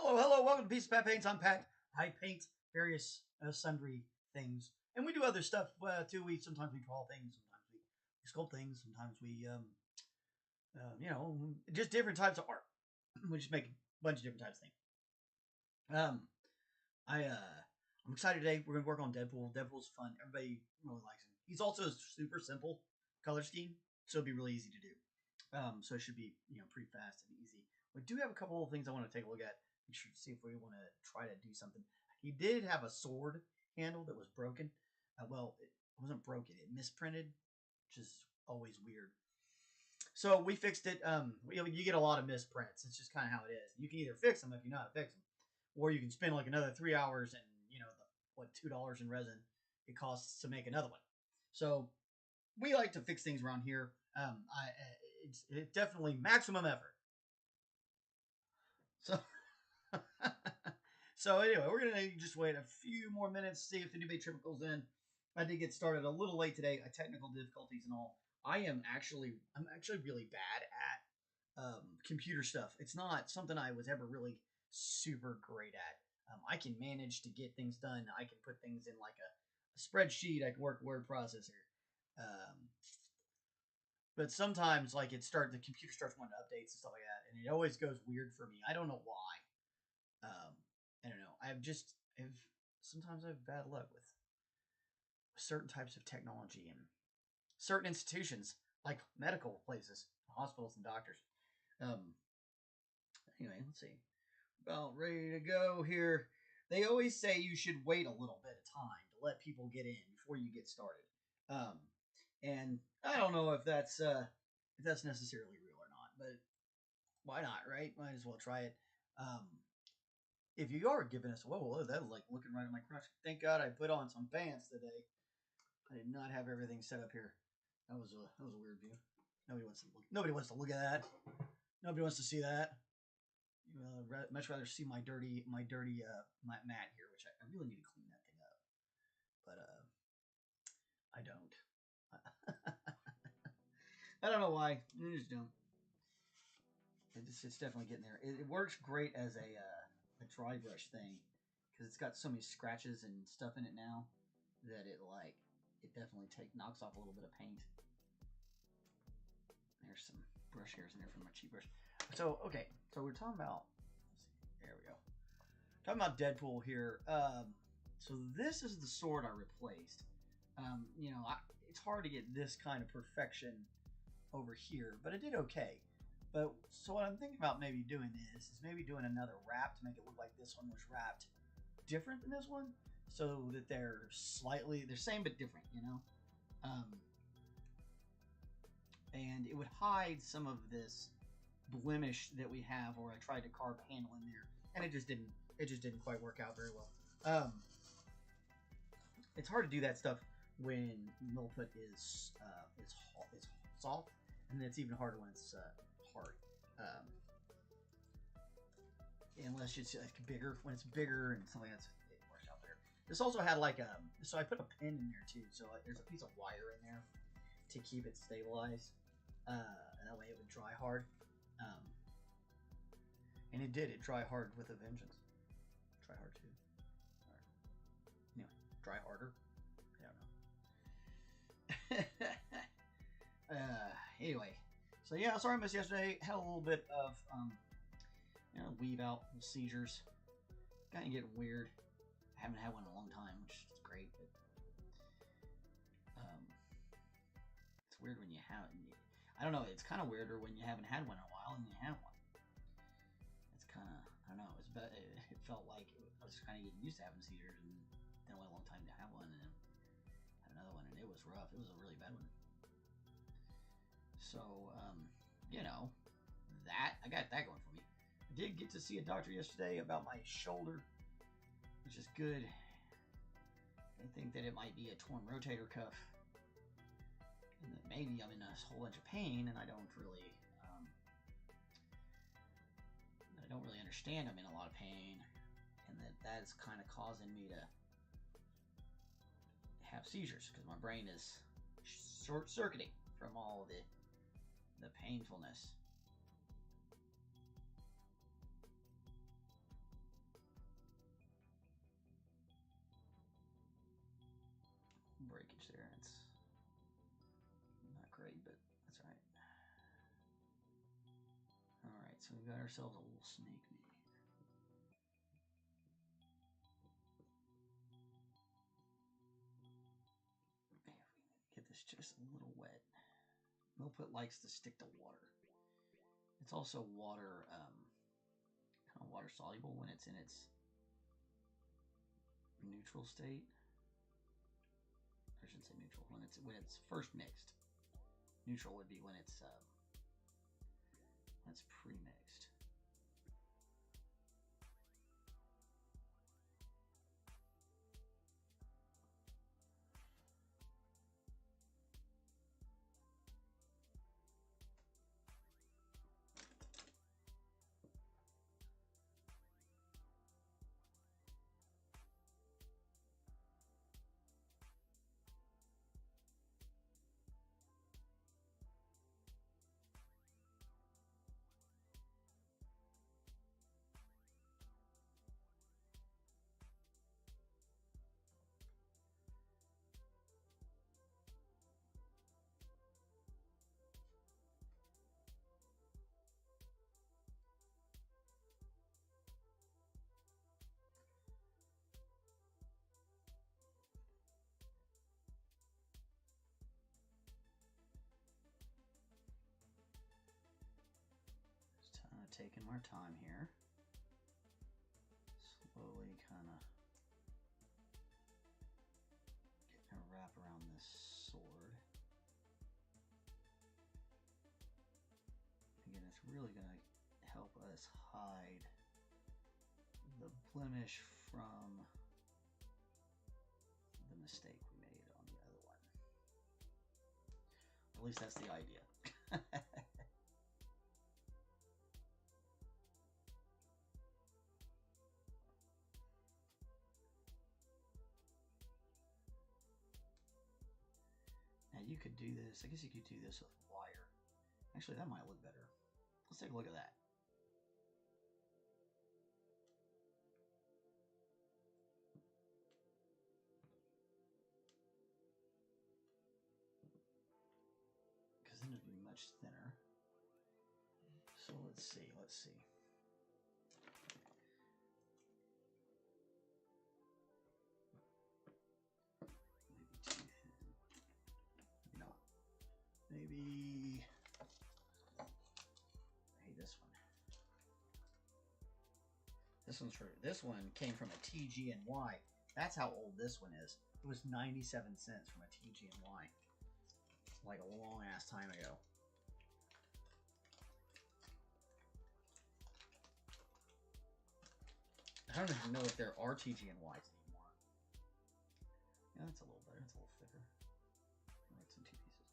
Hello, hello, welcome to Piece of Pat Paints. I'm Pat. I paint various sundry things, and we do other stuff too. Sometimes we draw things, sometimes we sculpt things, sometimes we just different types of art. We just make a bunch of different types of things. I'm excited today. We're gonna work on Deadpool. Deadpool's fun. Everybody really likes him. He's also a super simple color scheme, so it'll be really easy to do. So it should be pretty fast and easy. We do have a couple of things I want to take a look at. Make sure to see if we want to try to do something. He did have a sword handle that was broken. Well, it wasn't broken. It misprinted, which is always weird. So we fixed it. You get a lot of misprints. It's just kind of how it is. You can either fix them if you know how to fix them, or you can spend like another 3 hours and $2 in resin it costs to make another one. So we like to fix things around here. It's definitely maximum effort. So. So anyway, we're gonna just wait a few more minutes to see if the new trip goes in. I did get started a little late today, technical difficulties and all. I'm actually really bad at computer stuff. It's not something I was ever really super great at. I can manage to get things done. I can put things in like a spreadsheet. I can work word processor. But sometimes like the computer starts wanting updates and stuff like that, and it always goes weird for me. I don't know why. I don't know. Sometimes I have bad luck with certain types of technology and certain institutions, like medical places, hospitals, and doctors. Anyway, let's see. About ready to go here. They always say you should wait a little bit of time to let people get in before you get started. And I don't know if that's necessarily real or not, but why not, right? Might as well try it. If you are giving us, whoa, that was like looking right at my crotch. Thank God I put on some pants today. I did not have everything set up here. That was a weird view. Nobody wants to look at that. Nobody wants to see that. Much rather see my dirty mat here, which I really need to clean that thing up. But I don't. I don't know why. I just don't. It's definitely getting there. It works great as a dry brush thing because it's got so many scratches and stuff in it now that it definitely knocks off a little bit of paint. There's some brush hairs in there from my cheap brush. So okay, so we're talking about. There we go. Talking about Deadpool here. So this is the sword I replaced. It's hard to get this kind of perfection over here, but it did okay. But so what I'm thinking about maybe doing is maybe doing another wrap to make it look like this one was wrapped different than this one, so that they're same but different, and it would hide some of this blemish that we have, or I tried to carve a handle in there, and it just didn't quite work out very well. It's hard to do that stuff when milliput is soft, and it's even harder when it's hard. Unless it's bigger. When it's bigger and something it works out better. This also had so I put a pin in there too. So there's a piece of wire in there to keep it stabilized. And that way it would dry hard. And it did. It dry hard with a vengeance. Dry hard too. Anyway, dry harder. I don't know. Anyway, so yeah, sorry I missed yesterday. Had a little bit of weave out seizures. Kind of getting weird. I haven't had one in a long time, which is great. But It's weird when you have. I don't know. It's kind of weirder when you haven't had one in a while and you have one. It's kind of, I don't know. It felt like I was kind of getting used to having seizures, and then it went a long time to have one, and then had another one, and it was rough. It was a really bad one. So, you know, I got that going for me. I did get to see a doctor yesterday about my shoulder, which is good. They think that it might be a torn rotator cuff, and that maybe I'm in a whole bunch of pain, and I don't really understand I'm in a lot of pain, and that is kind of causing me to have seizures because my brain is short-circuiting from all of the painfulness. Breakage there. It's not great, but that's all right. All right, so we've got ourselves a little snake made. Get this just a little wet. Millput likes to stick to water. It's also water, kind of water soluble when it's in its neutral state. I shouldn't say neutral. When it's first mixed. Neutral would be when it's pre-mixed. Taking our time here. Slowly kind of getting a wrap around this sword. Again, it's really going to help us hide the blemish from the mistake we made on the other one. At least that's the idea. You could do this. I guess you could do this with wire. Actually, that might look better. Let's take a look at that. Because then it would be much thinner. So let's see. Maybe this one. This one came from a TG&Y. That's how old this one is. It was 97 cents from a TG&Y. Like a long ass time ago. I don't even know if there are TG&Ys anymore. Yeah, that's a little better. It's a little thicker. It's in two pieces.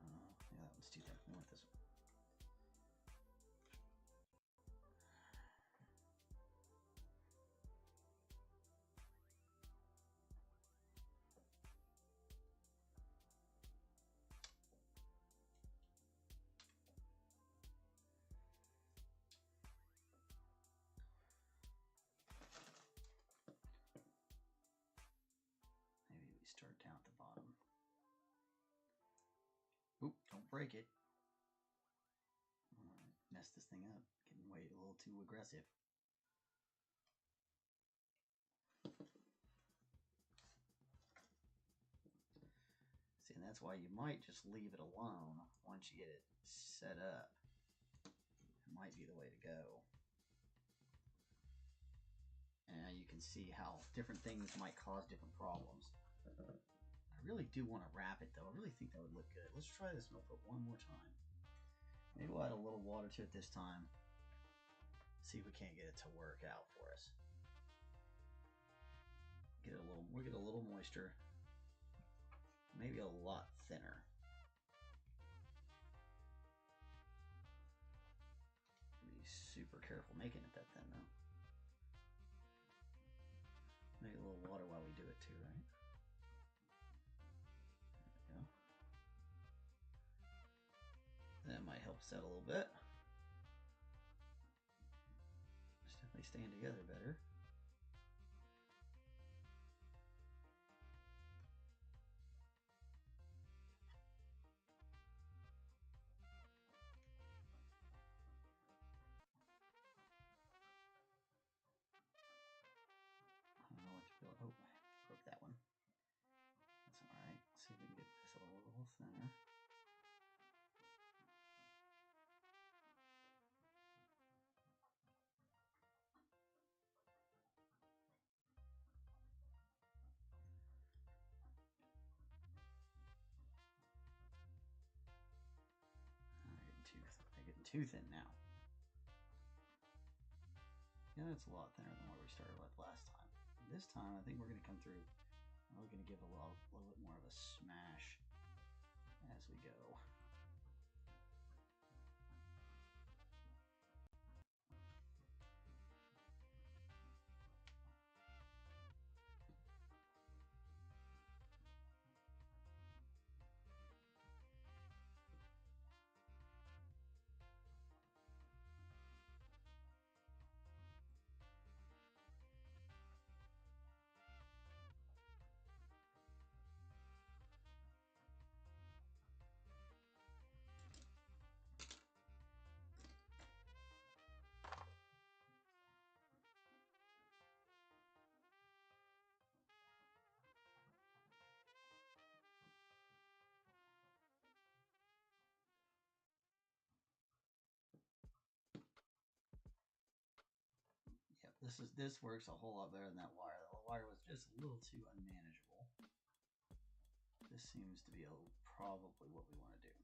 Yeah, that one's too thick. I want this one. Maybe we start down at the bottom. Oop, don't break it. Mess this thing up. Getting way a little too aggressive. See, and That's why you might just leave it alone once you get it set up. It might be the way to go. And you can see how different things might cause different problems. I really do want to wrap it though. I really think that would look good. Let's try this milk one more time. Maybe we'll add a little water to it this time. See if we can't get it to work out for us. We'll get a little moisture. Maybe a lot thinner. Be super careful making it that thin though. Make a little water while we do it too, right? There we go. That might help us out a little bit. It's definitely staying together better. Oh, broke that one. That's alright. Let's see if we can get this a little thinner. They're getting too thin now. Yeah, that's a lot thinner than where we started with last time. This time, I think we're going to come through. We're going to give a little bit more of a smash as we go. This works a whole lot better than that wire. The wire was just a little too unmanageable. This seems to be probably what we want to do.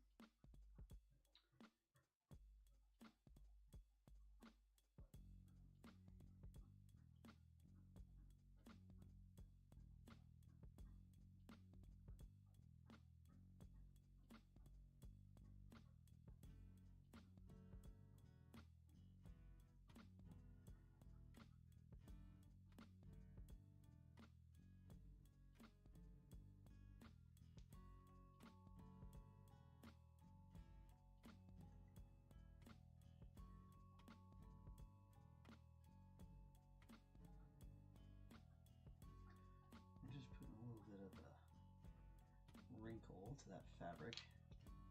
Wrinkle to that fabric.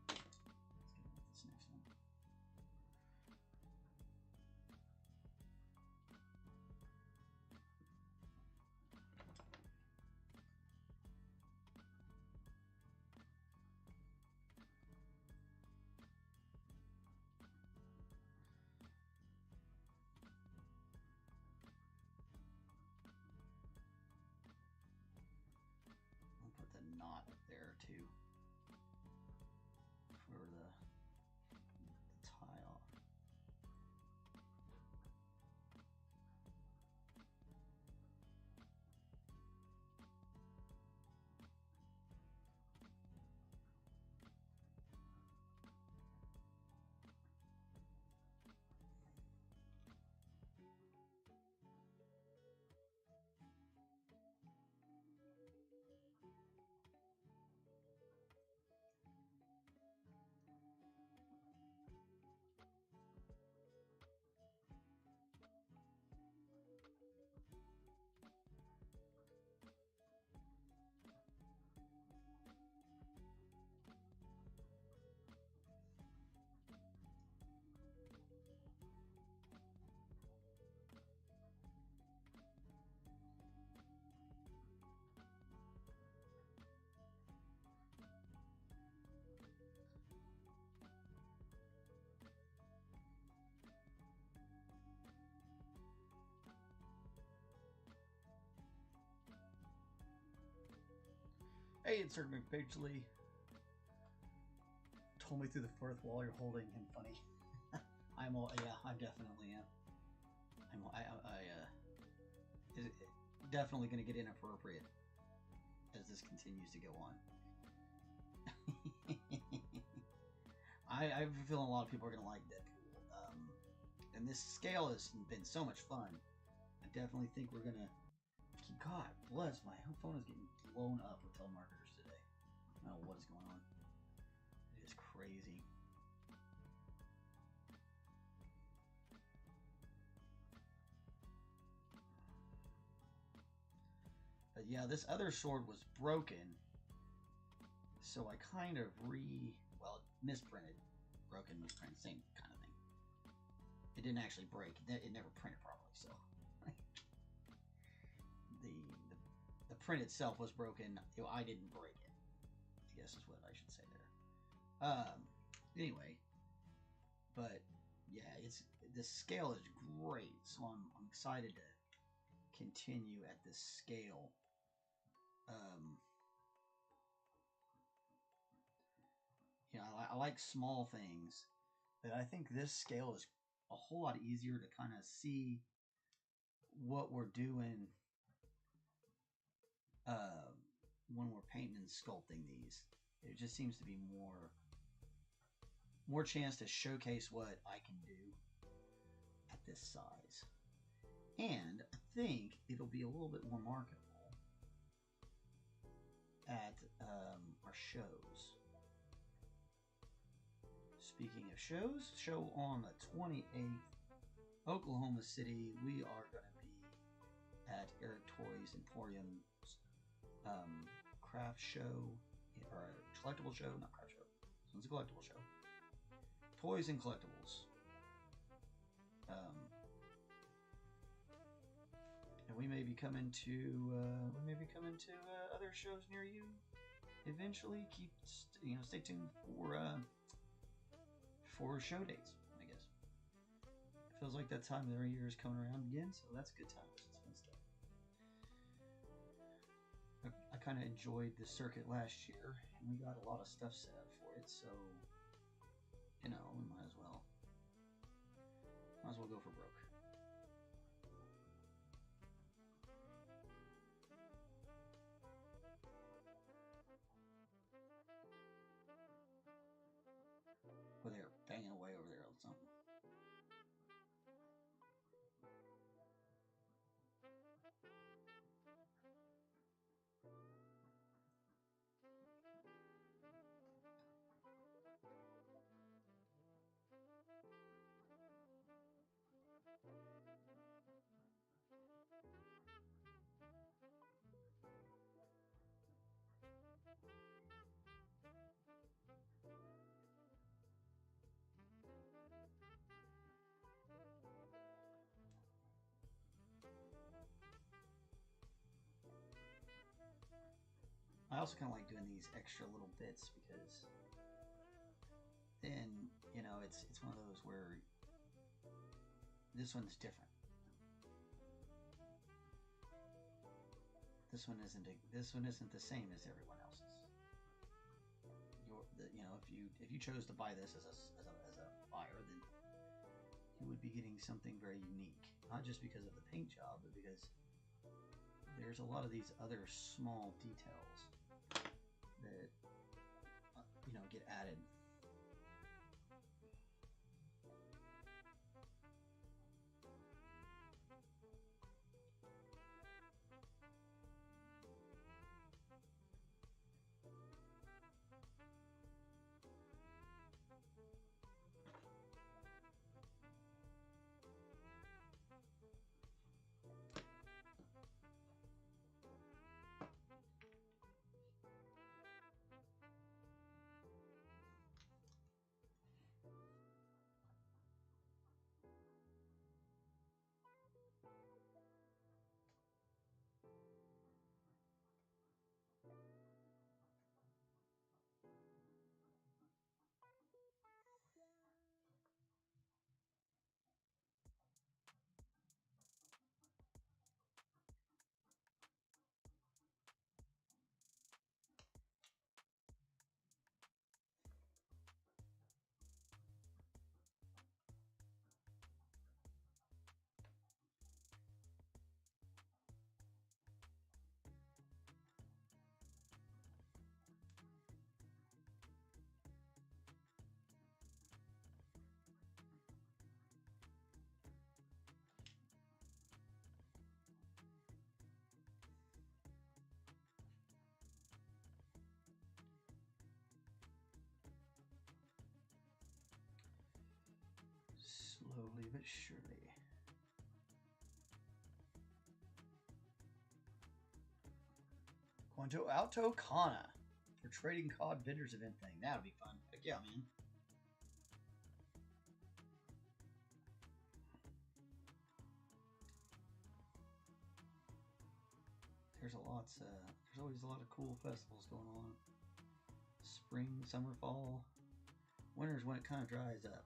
Let's get with this next one. I'll put the knot up there too. For the tile. Hey, it's Sir McBeardsly. Told me through the fourth wall you're holding him funny. I'm all, yeah, I definitely am. Definitely going to get inappropriate as this continues to go on. I have a feeling a lot of people are going to like Deadpool. And this scale has been so much fun. I definitely think we're going to... God bless, my phone is getting blown up with telemarketers today. I don't know what is going on. It is crazy. But yeah, this other sword was broken. So I kind of misprinted. Broken, misprinted, same kind of thing. It didn't actually break. It never printed properly, so... The print itself was broken. I didn't break it, I guess is what I should say there. Anyway, but yeah, the scale is great, so I'm excited to continue at this scale. You know, I like small things, but I think this scale is a whole lot easier to kind of see what we're doing when we're painting and sculpting these. It just seems to be more chance to showcase what I can do at this size. And I think it'll be a little bit more marketable at our shows. Speaking of shows, show on the 28th, Oklahoma City, we are going to be at Eric Toys Emporium's craft show, or collectible show, not craft show. This one's a collectible show. Toys and collectibles. And we may be coming to other shows near you eventually. Stay tuned for show dates, I guess. It feels like that time of the year is coming around again, so that's a good time. It's fun stuff. I kind of enjoyed the circuit last year, and we got a lot of stuff set up for it, so, we might as well go for broke. Well, they're banging away over there on something. I also kind of like doing these extra little bits because then, it's one of those where this one's different. This one isn't the same as everyone else's. If you chose to buy this as a buyer, then you would be getting something very unique. Not just because of the paint job, but because there's a lot of these other small details that get added. Going to Autocana for trading card vendors event thing. That would be fun. Heck yeah, man. There's always a lot of cool festivals going on. Spring, summer, fall. Winter's when it kind of dries up.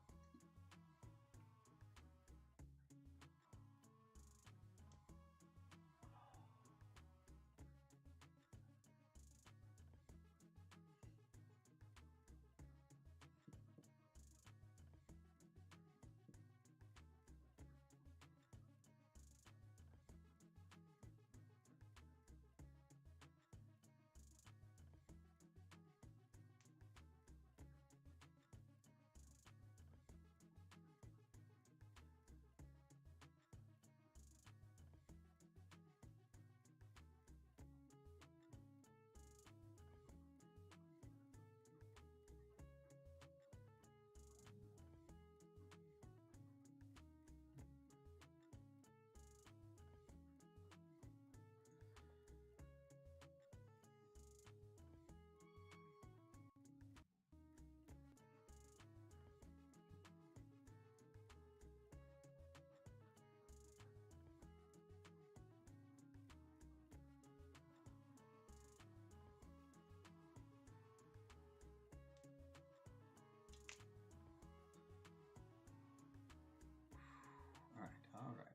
Alright.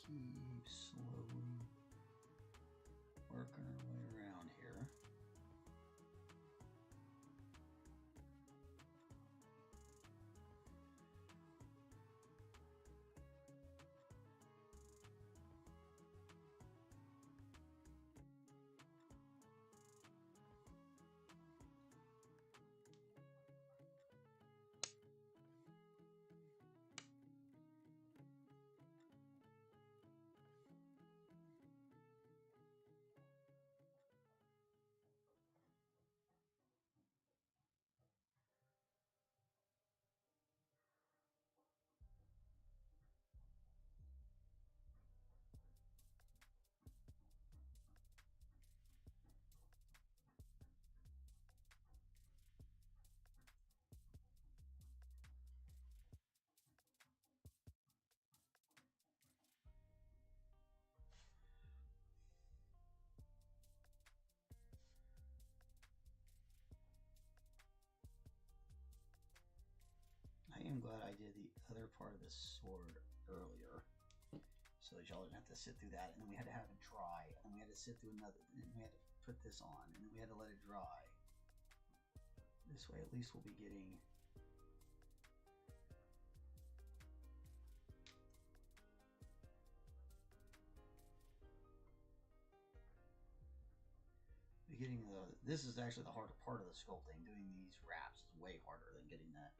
Keep slowly working our way around here. I am glad I did the other part of the sword earlier, so that y'all didn't have to sit through that, and then we had to have it dry, and then we had to sit through another, and then we had to put this on, and then we had to let it dry. This way, at least we'll be getting this is actually the harder part of the sculpting. Doing these wraps is way harder than getting that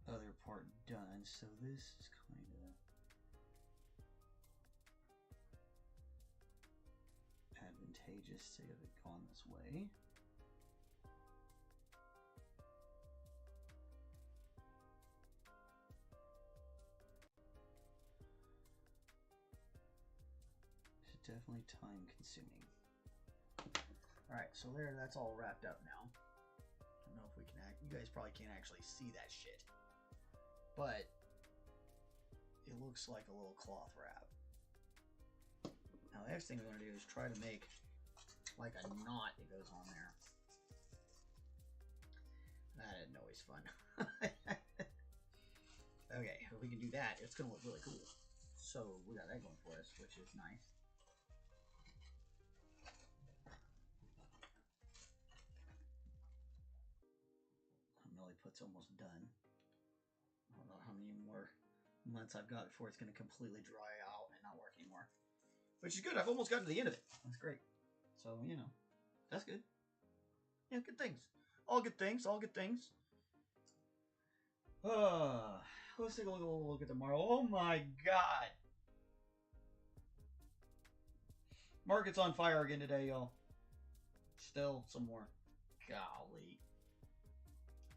other part done. So this is kind of advantageous to have it gone this way. It's definitely time consuming. Alright, so that's all wrapped up now. I don't know if we can you guys probably can't actually see that shit. But it looks like a little cloth wrap. Now the next thing we're going to do is try to make like a knot that goes on there. That isn't always fun. Okay, if we can do that, it's going to look really cool. So we got that going for us, which is nice. It's almost done. I don't know how many more months I've got before it's going to completely dry out and not work anymore. Which is good. I've almost gotten to the end of it. That's great. So, you know, that's good. Yeah, good things. All good things. All good things. Let's take a look at tomorrow. Oh my god. Market's on fire again today, y'all. Still some more. Golly.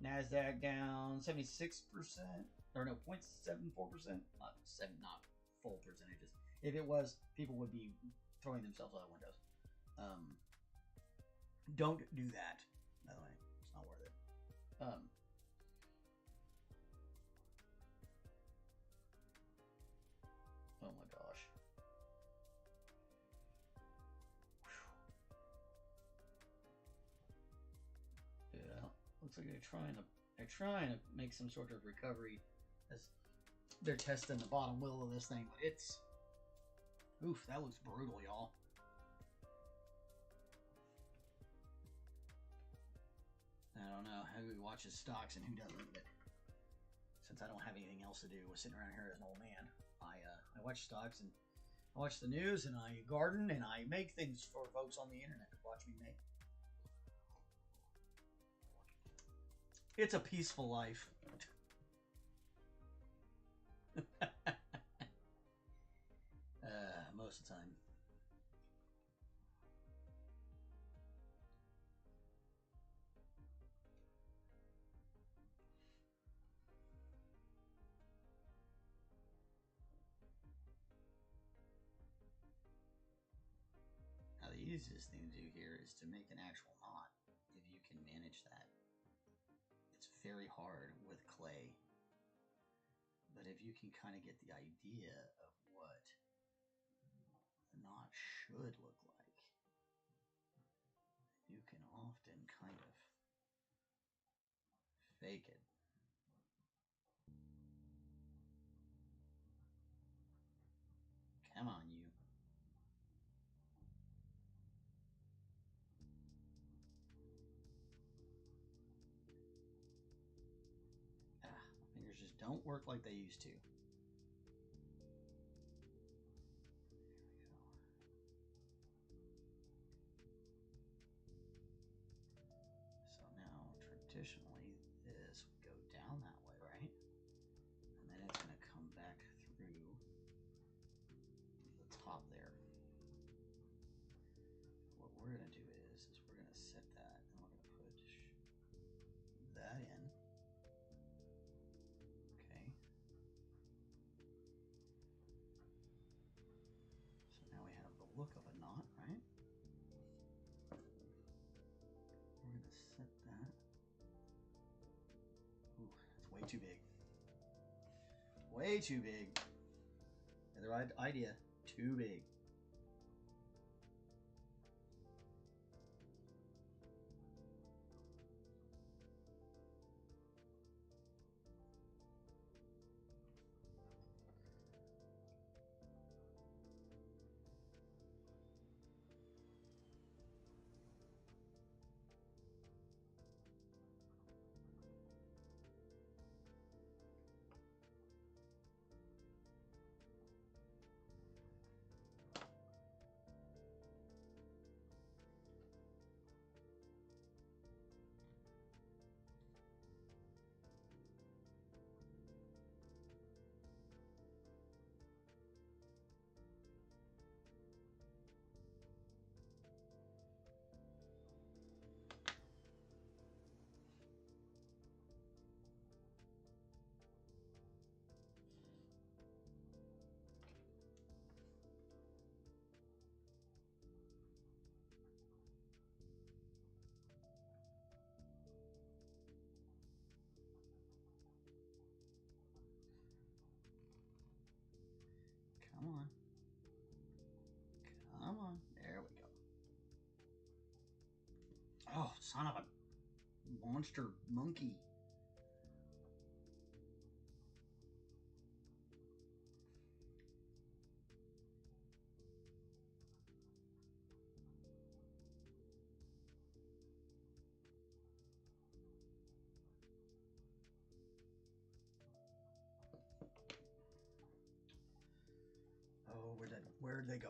NASDAQ down 76%, or no, 0.74%, not full percentages. If it was, people would be throwing themselves out of windows. Don't do that. By the way, it's not worth it. Oh my gosh. Dude, looks like they're trying to make some sort of recovery as they're testing the bottom wheel of this thing, but it's oof, that looks brutal, y'all. I don't know who watches stocks and who doesn't, but since I don't have anything else to do with sitting around here as an old man, I watch stocks and I watch the news and I garden and I make things for folks on the internet to watch me make. It's a peaceful life. Most of the time. Now the easiest thing to do here is to make an actual knot, if you can manage that. It's very hard with clay, but if you can kind of get the idea of what the knot should look like, you can often kind of fake it. Come on, you. My fingers just don't work like they used to. So now, traditionally, this would go down that way, right? And then it's going to come back through the top there. What we're going to do is we're going to set that and we're going to push that in. Okay. So now we have the look of a knot, right? We're going to set that. Ooh, it's way too big. Way too big. The right idea. Too big. Come on. Come on. There we go. Oh, son of a monster monkey. Oh, where'd they go? Where'd they go?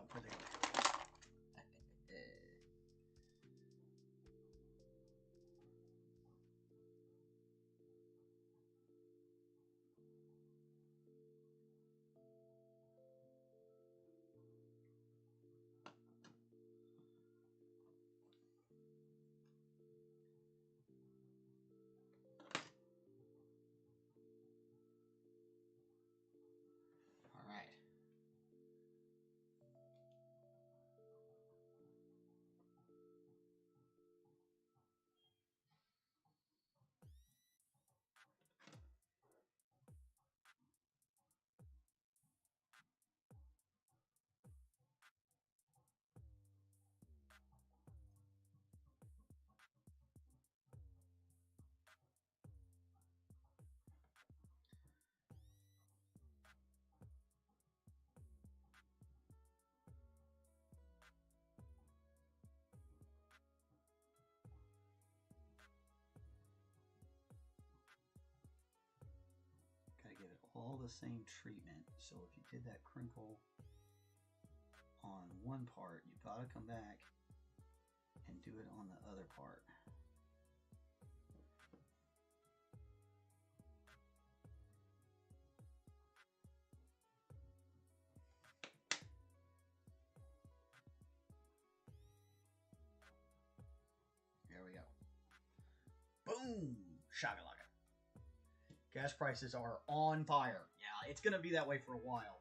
All right. the same treatment. So if you did that crinkle on one part, you gotta come back and do it on the other part. There we go. Boom! Shakalaka. Gas prices are on fire. Yeah, it's gonna be that way for a while.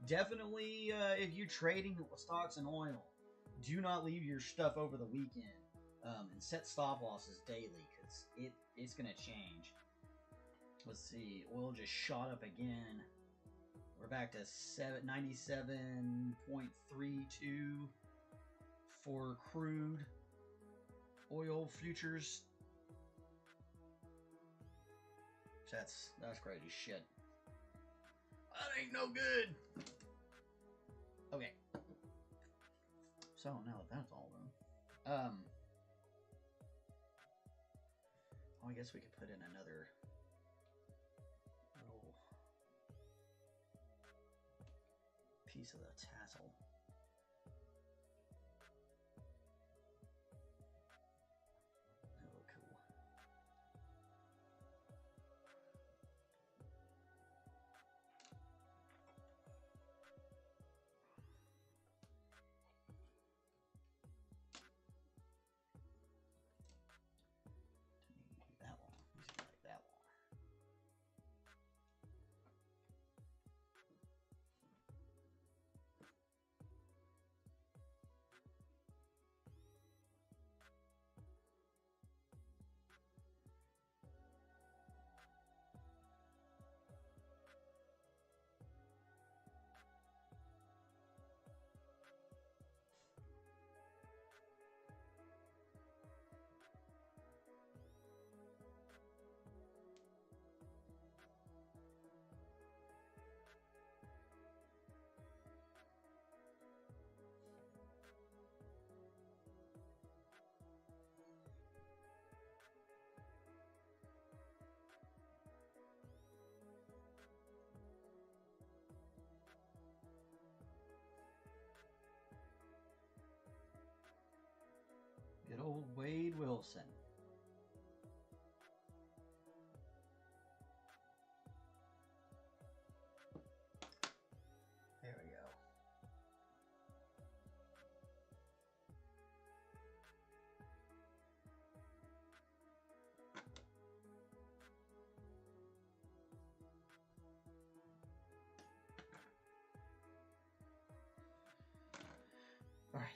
Definitely, if you're trading stocks and oil, do not leave your stuff over the weekend, and set stop losses daily, because it's gonna change. Let's see, oil just shot up again. We're back to 97.32 for crude oil futures. That's crazy shit. That ain't no good. Okay. So now that that's all done, I guess we could put in another little piece of the tassel. Oh, cool. That one. Like that one. Good old Wade Wilson. There we go. All right.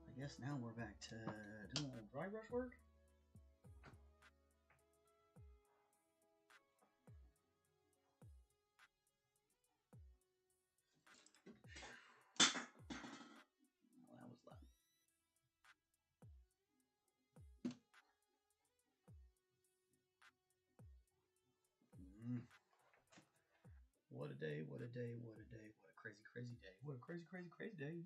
I guess now we're back to doing a little dry brush work. Well, that was loud. What a day, what a day, what a day, what a crazy, crazy day. What a crazy, crazy, crazy day.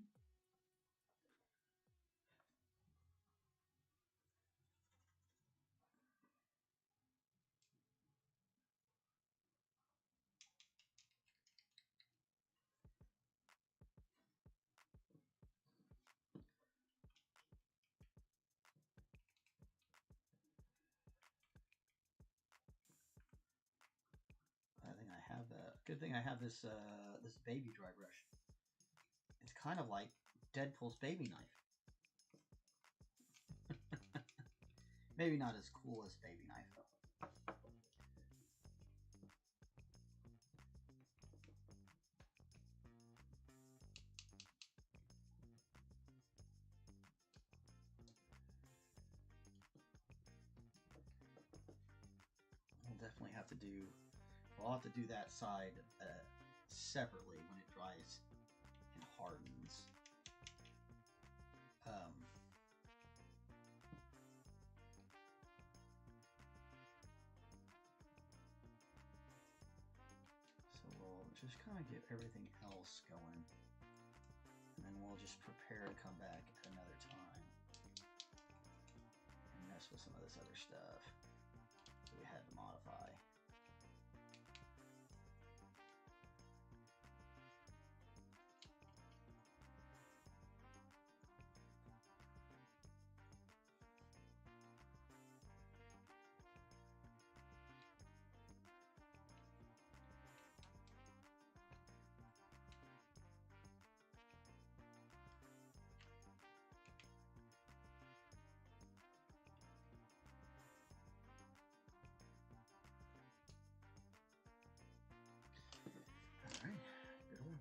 I think I have that. Good thing I have this this baby dry brush. It's kind of like Deadpool's baby knife. Maybe not as cool as baby knife though. We'll definitely have to do. We'll have to do that side separately when it dries and hardens. So we'll just kind of get everything else going, and then we'll just prepare to come back at another time and mess with some of this other stuff. So we had to modify.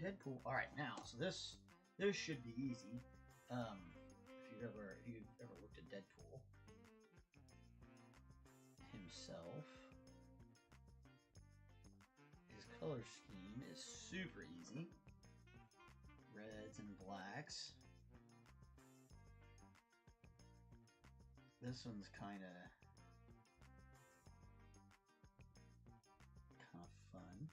Deadpool. All right, now so this should be easy. If you've ever looked at Deadpool himself, his color scheme is super easy. Reds and blacks. This one's kind of fun.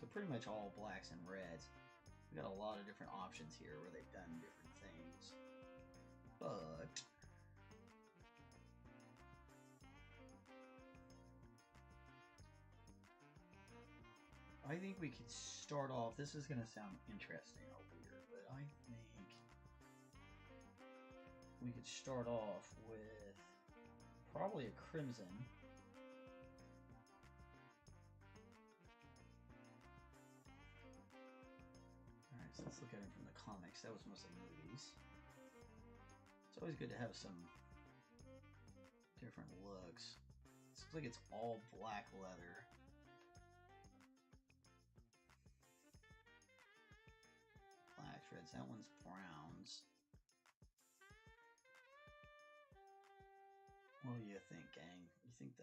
So pretty much all blacks and reds. We got a lot of different options here where they've done different things. But I think we could start off. This is going to sound interesting or weird, but I think we could start off with probably a crimson. Alright, so let's look at it from the comics. That was mostly movies. It's always good to have some different looks. This looks like it's all black leather. Blacks, reds. That one's browns. What do you think, gang? You think is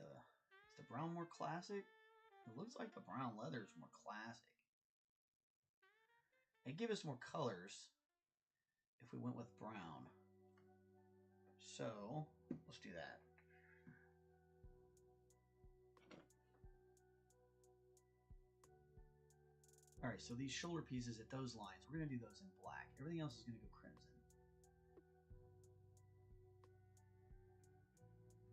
the brown more classic? It looks like the brown leather is more classic. It'd give us more colors if we went with brown. So let's do that. All right, so these shoulder pieces at those lines, we're going to do those in black. Everything else is going to go crimson.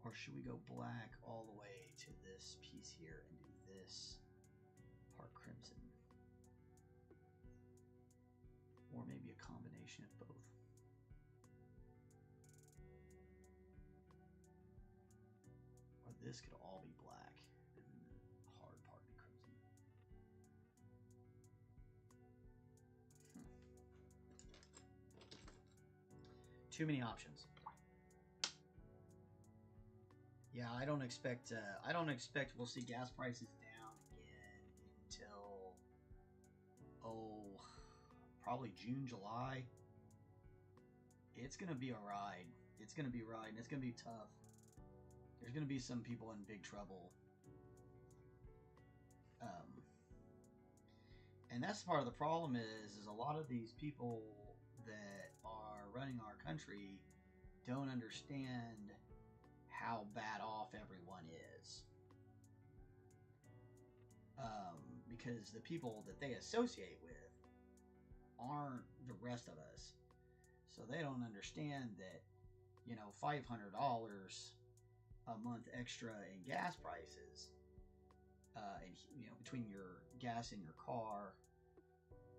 Or should we go black all the way to this piece here and do this part crimson? Or maybe a combination of both. Or this could all be black and the hard part be crimson. Too many options. Yeah, I don't expect we'll see gas prices down again until probably June, July. It's gonna be a ride. It's gonna be a ride, and it's gonna be tough. There's gonna be some people in big trouble. And that's part of the problem is a lot of these people that are running our country don't understand how bad off everyone is. Because the people that they associate with aren't the rest of us. So they don't understand that, $500 a month extra in gas prices, and between your gas in your car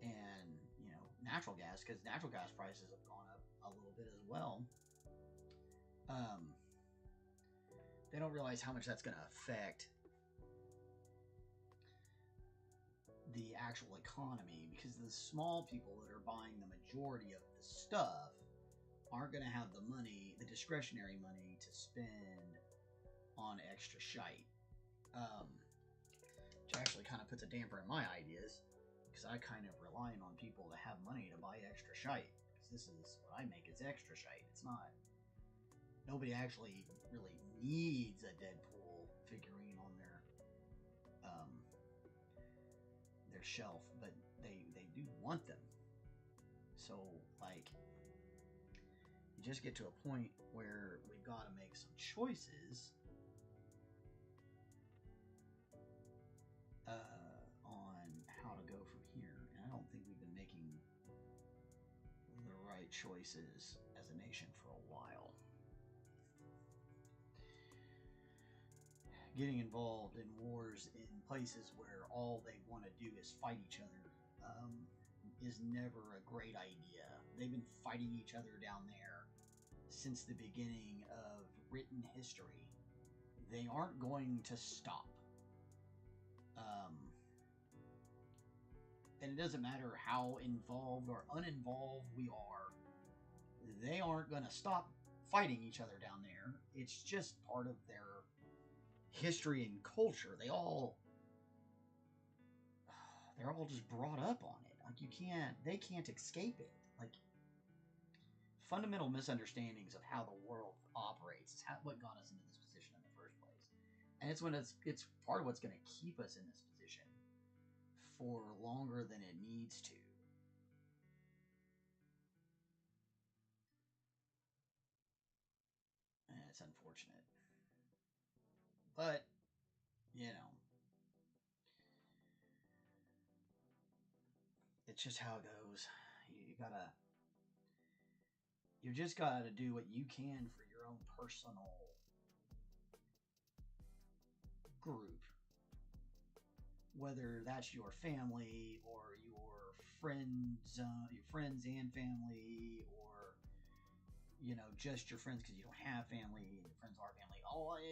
and natural gas, because natural gas prices have gone up a little bit as well. They don't realize how much that's going to affect the actual economy, because the small people that are buying the majority of the stuff aren't going to have the money, the discretionary money to spend on extra shite. Which actually kind of puts a damper in my ideas, because I kind of relying on people to have money to buy extra shite, because this is what I make is extra shite. It's not, nobody actually really needs a Deadpool figurine on their shelf, but they do want them. So like, you just get to a point where we've got to make some choices right choices as a nation for a while. Getting involved in wars in places where all they want to do is fight each other is never a great idea. They've been fighting each other down there since the beginning of written history. They aren't going to stop. And it doesn't matter how involved or uninvolved we are, they aren't going to stop fighting each other down there. It's just part of their history and culture. They're all just brought up on it. Like they can't escape it. Like fundamental misunderstandings of how the world operates is what got us into this position in the first place. And it's part of what's going to keep us in this position for longer than it needs to. And it's unfortunate. But, it's just how it goes. You just gotta do what you can for your own personal group. Whether that's your family or your friends and family, or just your friends because you don't have family and your friends are family.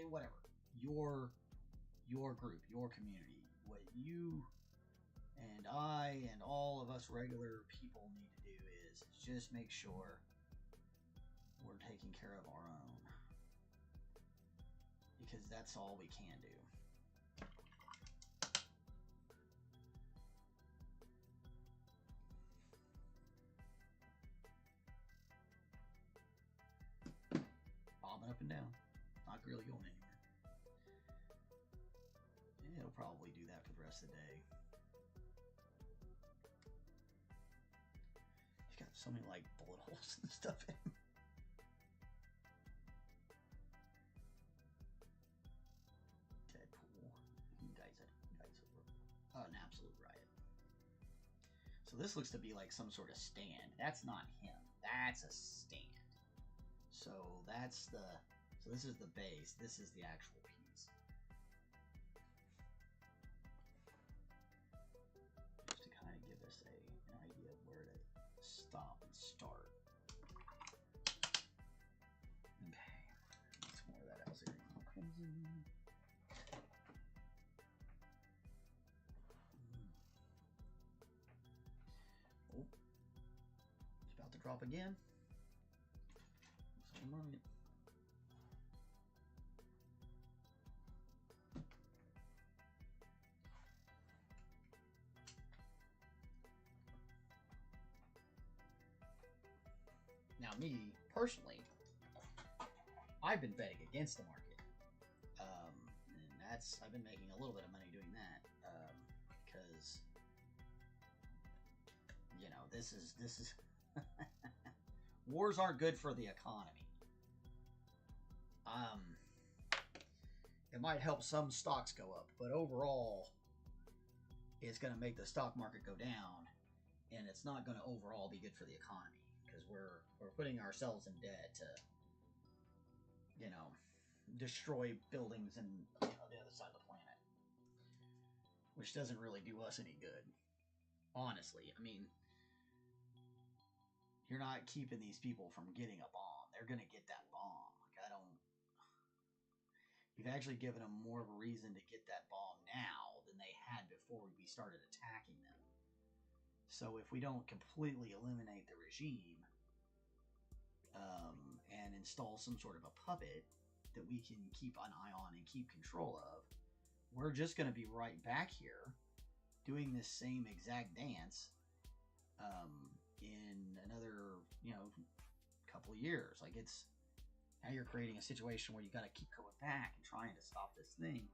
Whatever. Your group, your community. What you and I and all of us regular people need to do is just make sure we're taking care of our own, because that's all we can do. Bobbing up and down, not really going anywhere. It'll probably do that for the rest of the day. He's got so many bullet holes and stuff in him. Deadpool. You guys are an absolute riot. So this looks to be like some sort of stand. That's not him. That's a stand. So this is the base. This is the actual piece. Just to kind of give us an idea of where to stop and start. Okay. Let's more of that Alzheimer's. Oh. It's about to drop again. Right. Now, me personally, I've been betting against the market, and I've been making a little bit of money doing that because this is wars aren't good for the economy. It might help some stocks go up, but overall, it's going to make the stock market go down, and it's not going to overall be good for the economy, because we're putting ourselves in debt to, destroy buildings and the other side of the planet, which doesn't really do us any good. Honestly, I mean, you're not keeping these people from getting a bomb. They're going to get that bomb. You've actually given them more of a reason to get that bomb now than they had before we started attacking them. So if we don't completely eliminate the regime and install some sort of a puppet that we can keep an eye on and keep control of, we're just going to be right back here doing this same exact dance in another, couple of years. Now you're creating a situation where you got to keep going back and trying to stop this thing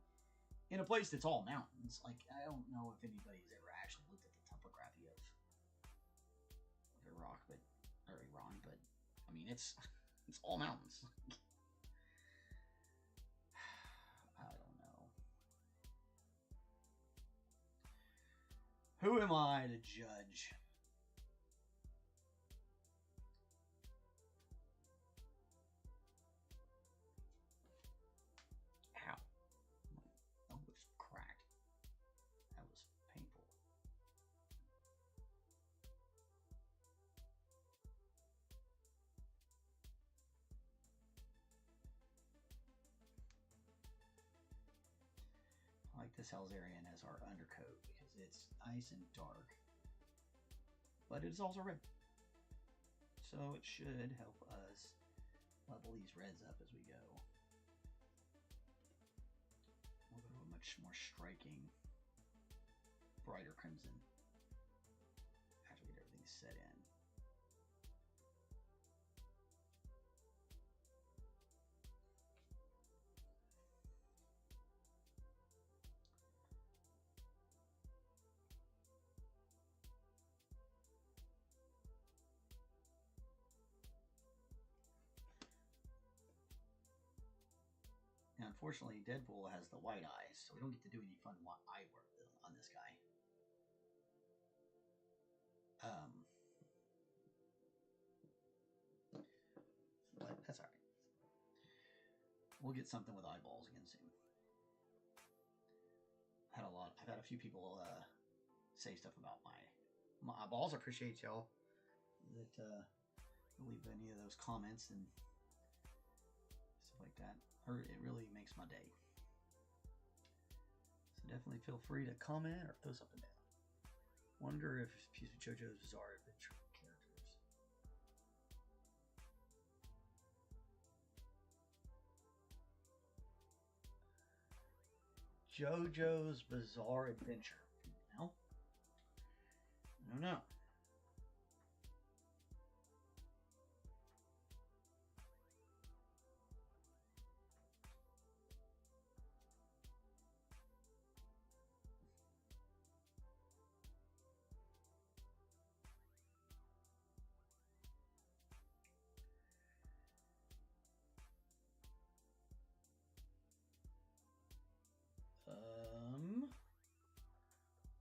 in a place that's all mountains. I don't know if anybody's ever actually looked at the topography of Iran, but I mean, it's all mountains. I don't know. Who am I to judge like this Helzarian as our undercoat because it's nice and dark, but it's also red. So it should help us level these reds up as we go. We'll go to a much more striking, brighter crimson after we get everything set in. Now, unfortunately, Deadpool has the white eyes, so we don't get to do any fun eye work on this guy. But that's all right. We'll get something with eyeballs again soon. I've had a few people say stuff about my eyeballs. I appreciate y'all that leave any of those comments and stuff like that. It really makes my day. So definitely feel free to comment or throw something down. Wonder if piece of JoJo's Bizarre Adventure characters. JoJo's Bizarre Adventure. No? I don't know.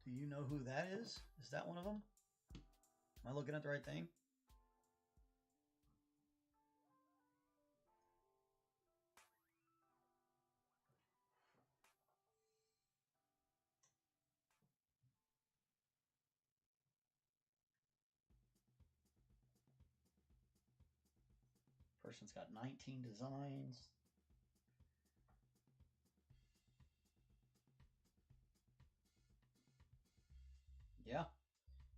Do you know who that is? Is that one of them? Am I looking at the right thing? Person's got 19 designs. Yeah.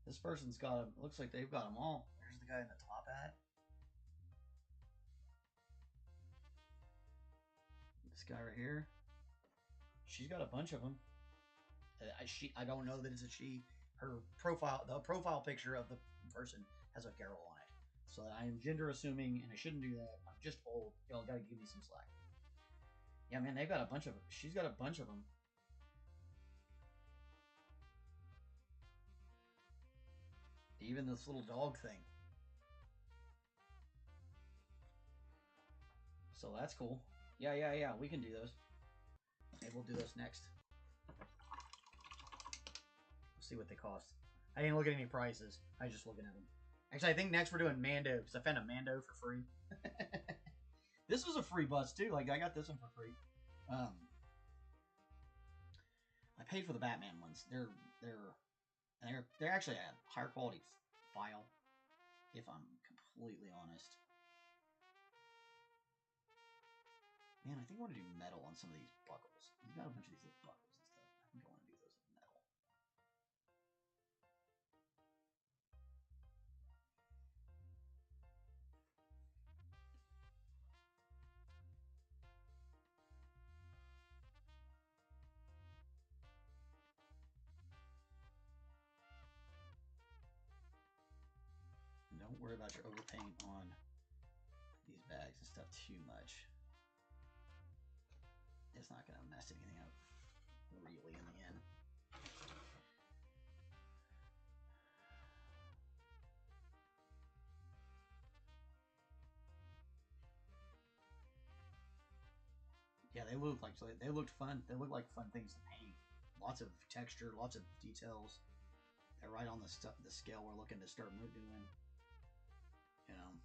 This person's got them. Looks like they've got them all. There's the guy in the top hat. This guy right here. She's got a bunch of them. I don't know that it's a she. Her profile, the profile picture of the person has a girl on it. So I am gender assuming, and I shouldn't do that. I'm just old. Y'all gotta give me some slack. Yeah, man, they've got a bunch of them. She's got a bunch of them. Even this little dog thing. So that's cool. Yeah. We can do those. Maybe we'll do those next. We'll see what they cost. I didn't look at any prices. I was just looking at them. Actually, I think next we're doing Mando because I found a Mando for free. This was a free bust too. Like I got this one for free. I paid for the Batman ones. They're actually a higher quality file, if I'm completely honest. Man, I think I want to do metal on some of these buckles. You've got a bunch of these little buckles and stuff. I think I want to do those with metal. Don't worry about your overpaint on these bags and stuff too much. It's not going to mess anything up really in the end. Yeah, they looked fun. They look like fun things to paint. Lots of texture, lots of details. They're right on the scale we're looking to start doing. You know,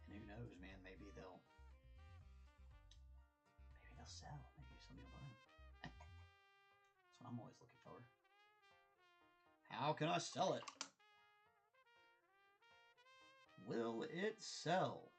and who knows, man? Maybe they'll sell. Maybe somebody will buy them. That's what I'm always looking for. How can I sell it? Will it sell?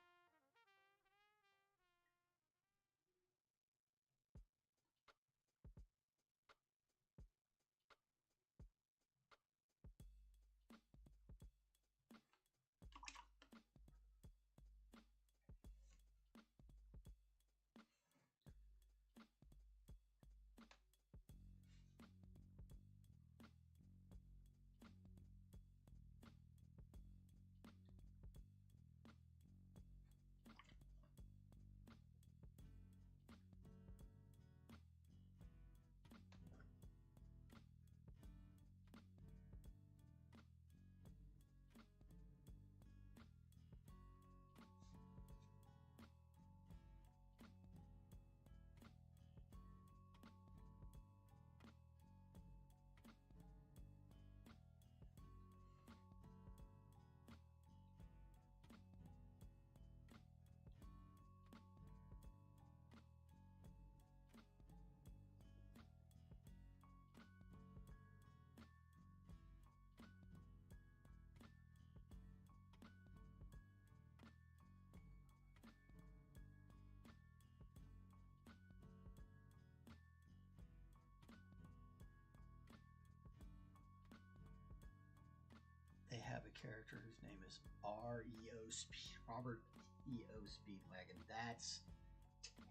character whose name is R.E.O. Speed Robert E.O. Speedwagon. That's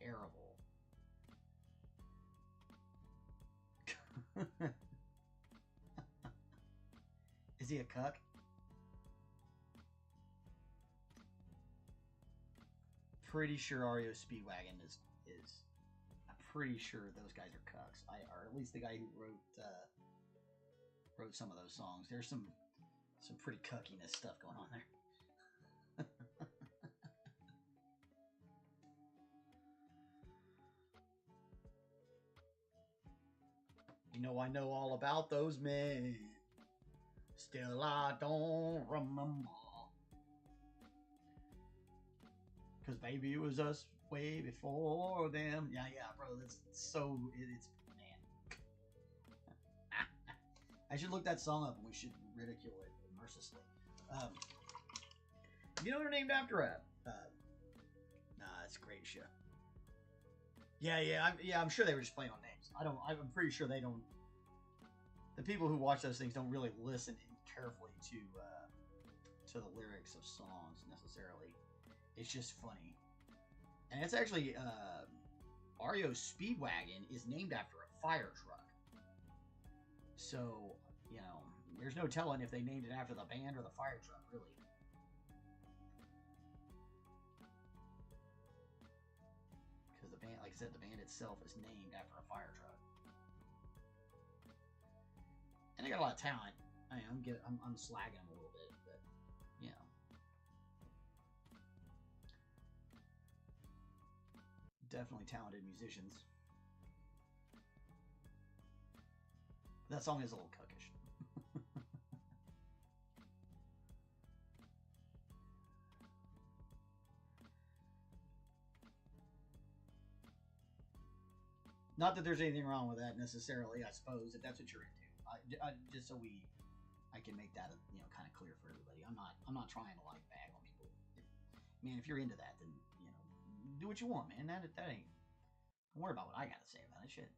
terrible. Is he a cuck? Pretty sure R.E.O. Speedwagon is. I'm pretty sure those guys are cucks. Or at least the guy who wrote some of those songs. There's some pretty cuckiness stuff going on there. You know, I know all about those men. Still, I don't remember. Because baby, it was us way before them. Yeah, bro. That's so. It's man. I should look that song up and we should ridicule it mercilessly. You know they're named after a. Nah, it's a great show. I'm sure they were just playing on names. I'm pretty sure they don't. The people who watch those things don't really listen carefully to the lyrics of songs necessarily. It's just funny, and it's actually REO Speedwagon is named after a fire truck. So you know, there's no telling if they named it after the band or the fire truck, really. Because the band, like I said, the band itself is named after a fire truck. And they got a lot of talent. I'm slagging them a little bit, but you know, definitely talented musicians. But that song is a little cuckish. Not that there's anything wrong with that necessarily, I suppose, if that's what you're into. Just so I can make that kind of clear for everybody. I'm not trying to like bag on people. If you're into that, then do what you want, man. That ain't. Don't worry about what I gotta say about it. Shit.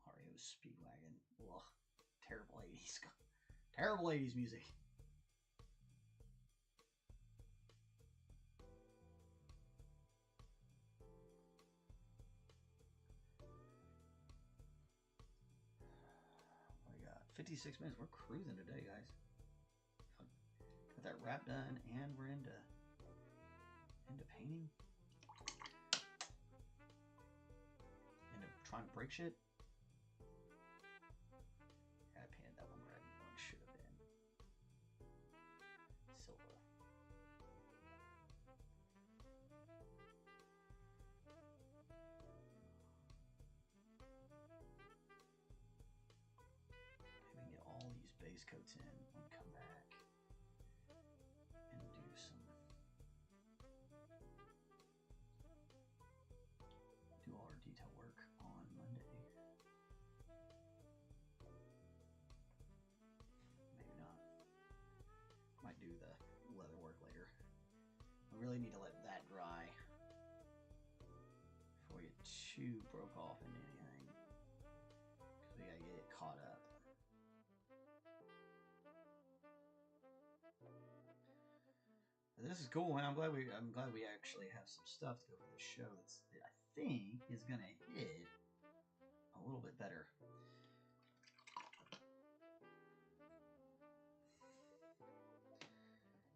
REO Speedwagon. Ugh. Terrible 80s. Terrible 80s music. What we got? 56 minutes. We're cruising today, guys. Got that rap done, and we're into painting. Into trying to break shit. I painted that one red. One should have been silver. Maybe get all these base coats in and come back and do all our detail work on Monday. Maybe not. Might do the leather work later. I really need to let that dry before we get too broke off into anything, because we gotta get it caught up. This is cool, man. I'm glad we actually have some stuff to go for the show that I think is gonna hit a little bit better.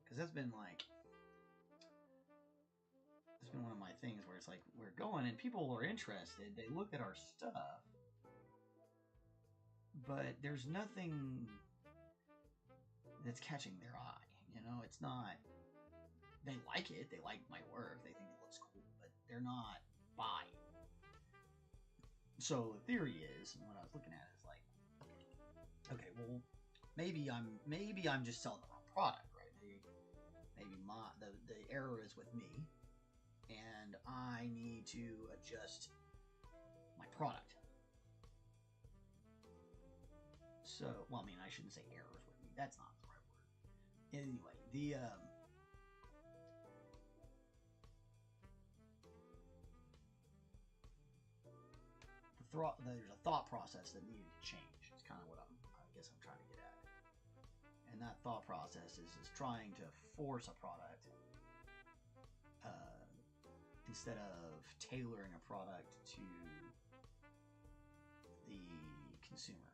Because that's been one of my things where it's like we're going and people are interested. They look at our stuff, but there's nothing that's catching their eye. It's not. They like it. They like my work. They think it looks cool, but they're not buying. So the theory is, and what I was looking at is like, okay, well, maybe I'm just selling the wrong product, right? Maybe the error is with me, and I need to adjust my product. So, well, I mean, I shouldn't say errors with me. That's not the right word. Anyway, there's a thought process that needed to change. It's kind of what I guess I'm trying to get at. And that thought process is trying to force a product instead of tailoring a product to the consumer,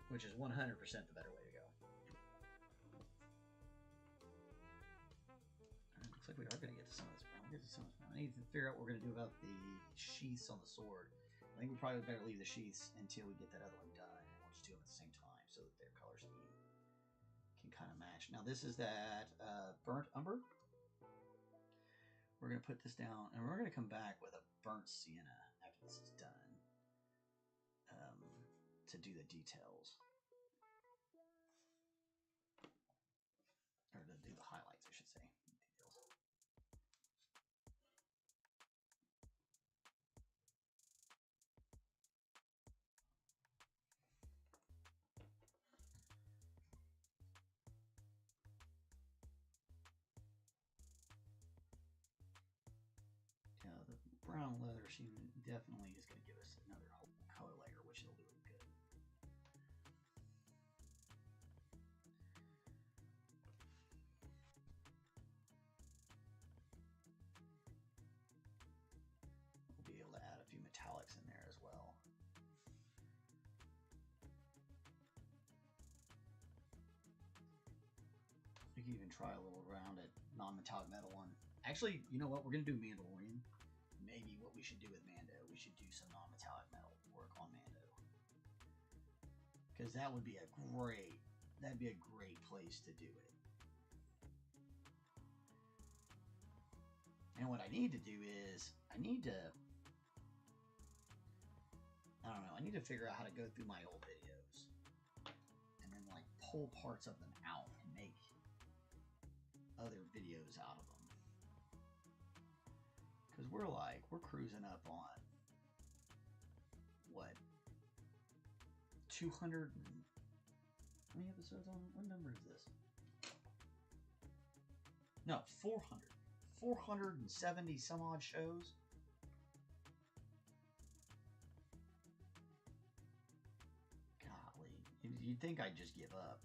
which is 100% the better way to go. Looks like we are going to get to some of this. I need to figure out what we're going to do about the sheaths on the sword. I think we probably better leave the sheaths until we get that other one done. And we'll just do them at the same time so that their color scheme can kind of match. Now this is that burnt umber. We're going to put this down, and we're going to come back with a burnt sienna after this is done to do the details. Or to do the highlights, I should say. Brown leather, she definitely is going to give us another whole color layer, which will do it good. We'll be able to add a few metallics in there as well. We can even try a little around at non-metallic metal one. Actually, you know what? We're going to do Mandalorian. Maybe what we should do with Mando, we should do some non-metallic metal work on Mando, because that'd be a great place to do it. And what I need to do is I need to figure out how to go through my old videos and then like pull parts of them out and make other videos out of them. Because we're cruising up on what, 200? How many episodes on? What number is this? No, 400. 470 some odd shows. Golly, you'd think I'd just give up.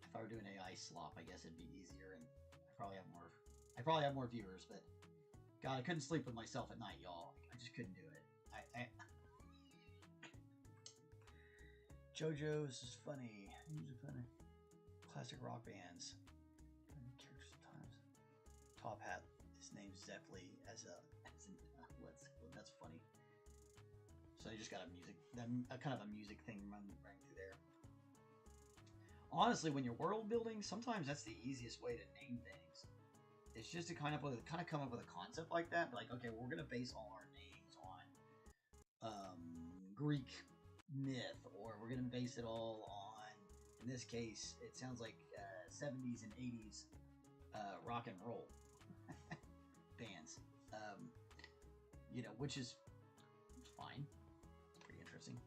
If I were doing AI slop, I guess it'd be easier, and I probably have more viewers. But God, I couldn't sleep with myself at night, y'all. I just couldn't do it. JoJo's is funny. These are funny. Classic rock bands. Sometimes. Top Hat. His name's Zeppeli that's funny. So you just got kind of a music thing running through there. Honestly, when you're world building, sometimes that's the easiest way to name things. It's just to kind of come up with a concept like that. Like, okay, well, we're gonna base all our names on Greek myth, or we're gonna base it all on, in this case, it sounds like 70s and 80s rock and roll bands. Which is fine. It's pretty interesting.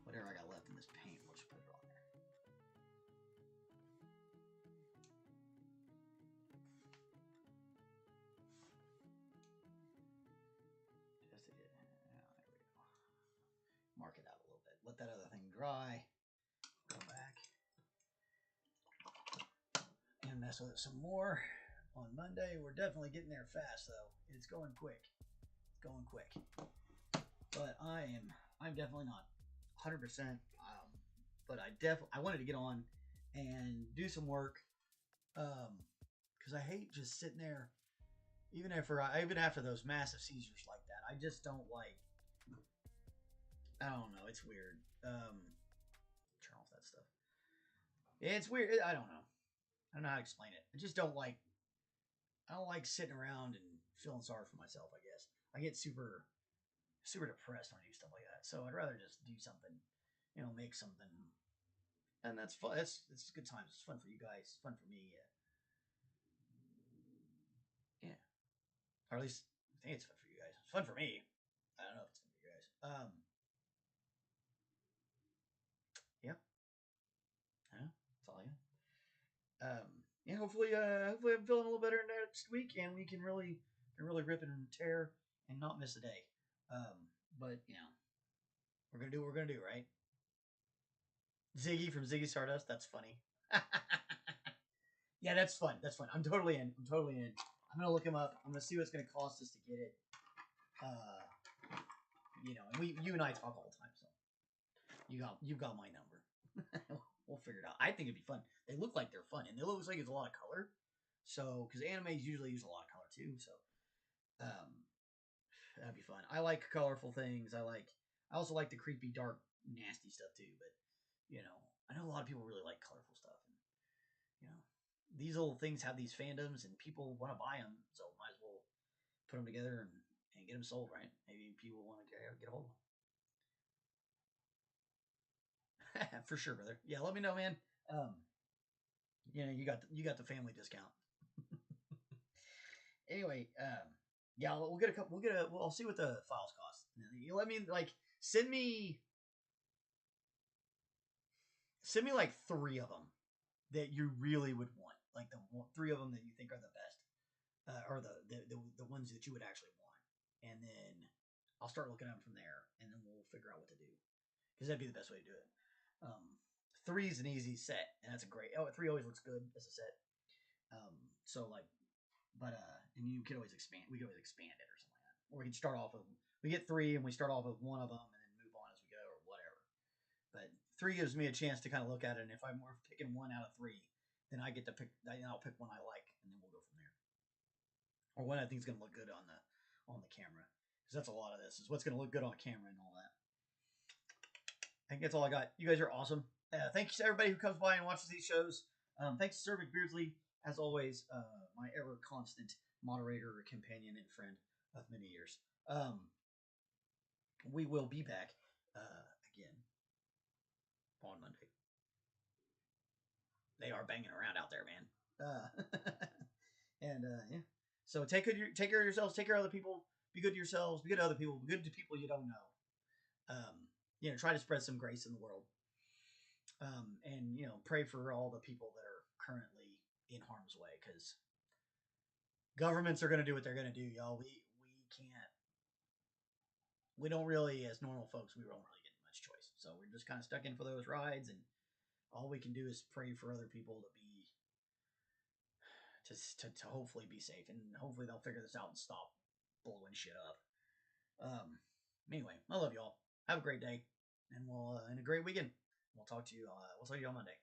Whatever I got left in this paint, we'll just put it on there. There we go. Mark it out a little bit. Let that other thing dry. Go back. And mess with it some more on Monday. We're definitely getting there fast, though. It's going quick. It's going quick. But I'm definitely not 100%, but I wanted to get on and do some work, because I hate just sitting there, even after those massive seizures like that. I just don't like. I don't know. It's weird. Turn off that stuff. It's weird. I don't know. I don't know how to explain it. I just don't like. I don't like sitting around and feeling sorry for myself. I guess I get super super depressed when I do stuff like that. So I'd rather just do something, make something, and that's fun. It's good times. It's fun for you guys. It's fun for me. Yeah, or at least I think it's fun for you guys. It's fun for me. I don't know if it's fun for you guys. Yeah, yeah, that's all I got. Yeah, hopefully I'm feeling a little better next week, and we can really rip and tear and not miss a day. But we're gonna do what we're gonna do, right? Ziggy from Ziggy Stardust. That's funny. Yeah, that's fun. That's fun. I'm totally in. I'm totally in. I'm gonna look him up. I'm gonna see what it's gonna cost us to get it. And you and I talk all the time, so you've got my number. We'll figure it out. I think it'd be fun. They look like they're fun, and it looks like it's a lot of color. So, because animes usually use a lot of color too, so um, that'd be fun. I like colorful things. I also like the creepy, dark, nasty stuff too. But I know a lot of people really like colorful stuff, and you know, these little things have these fandoms, and people want to buy them. So might as well put them together and get them sold, right? Maybe people want to get a hold of them. For sure, brother. Yeah, let me know, man. Um, you got the family discount. Anyway, yeah, we'll get a couple. I'll see what the files cost. You let me send me send me like three of them that you really would want, like three of them that you think are the best, or the ones that you would actually want, and then I'll start looking at them from there, and then we'll figure out what to do because that'd be the best way to do it. Um, Three is an easy set, and that's a great. Oh, three always looks good as a set. So like, but and you could always expand. We could always expand it or something like that, or we can start off with we get three and we start off with one of them and then move on as we go or whatever. But three gives me a chance to kind of look at it, and if I'm more picking one out of three, then I get to pick. I'll pick one I like, and then we'll go from there. Or one I think is going to look good on the camera, because that's a lot of this is what's going to look good on camera and all that. I think that's all I got. You guys are awesome. Thanks to everybody who comes by and watches these shows. Thanks to Sir McBeardsly, as always, my ever constant moderator, companion, and friend of many years. We will be back again on Monday. They are banging around out there, man. And yeah. So take care of yourselves. Take care of other people. Be good to yourselves. Be good to other people. Be good to people you don't know. Try to spread some grace in the world. And pray for all the people that are currently in harm's way, because governments are going to do what they're going to do, y'all. We can't. We don't really, as normal folks, we don't really get much choice. So we're just kind of stuck in for those rides, and all we can do is pray for other people to hopefully be safe, and hopefully they'll figure this out and stop blowing shit up. Anyway, I love y'all. Have a great day, and we'll and a great weekend. We'll talk to you. We'll talk to you on Monday.